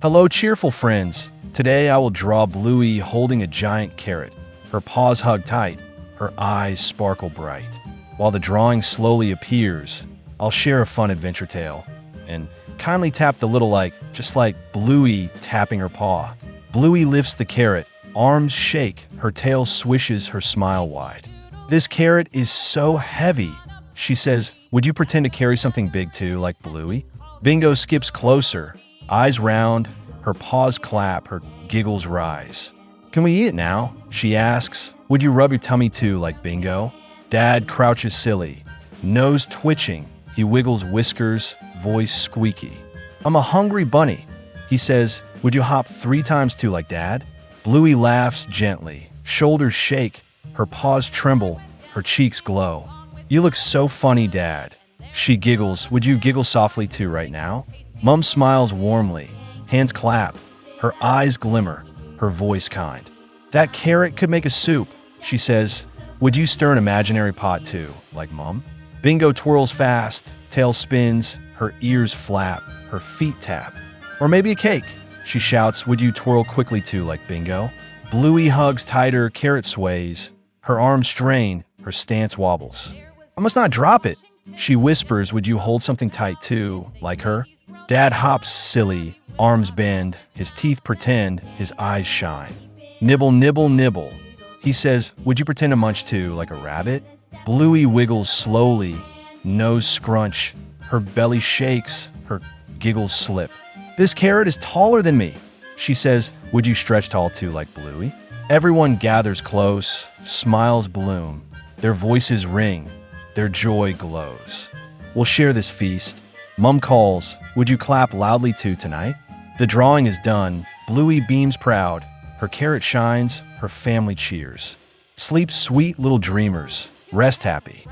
Hello, cheerful friends. Today I will draw Bluey holding a giant carrot. Her paws hug tight, her eyes sparkle bright. While the drawing slowly appears, I'll share a fun adventure tale. And kindly tap the little just like Bluey tapping her paw. Bluey lifts the carrot, arms shake, her tail swishes, her smile wide. This carrot is so heavy, she says, would you pretend to carry something big too, like Bluey? Bingo skips closer, eyes round, her paws clap, her giggles rise. Can we eat it now? She asks. Would you rub your tummy too, like Bingo? Dad crouches silly, nose twitching. He wiggles whiskers, voice squeaky. I'm a hungry bunny. He says, would you hop 3 times too, like Dad? Bluey laughs gently, shoulders shake, her paws tremble, her cheeks glow. You look so funny, Dad. She giggles. Would you giggle softly too right now? Mom smiles warmly, hands clap, her eyes glimmer, her voice kind. That carrot could make a soup, she says. Would you stir an imaginary pot too, like Mom? Bingo twirls fast, tail spins, her ears flap, her feet tap. Or maybe a cake, she shouts. Would you twirl quickly too, like Bingo? Bluey hugs tighter, carrot sways, her arms strain, her stance wobbles. I must not drop it, she whispers. Would you hold something tight too, like her? Dad hops silly, arms bend, his teeth pretend, his eyes shine. Nibble, nibble, nibble. He says, would you pretend to munch too, like a rabbit? Bluey wiggles slowly, nose scrunch, her belly shakes, her giggles slip. This carrot is taller than me, she says. Would you stretch tall too, like Bluey? Everyone gathers close, smiles bloom, their voices ring, their joy glows. We'll share this feast. Mom calls, would you clap loudly too tonight? The drawing is done. Bluey beams proud. Her carrot shines. Her family cheers. Sleep sweet little dreamers. Rest happy.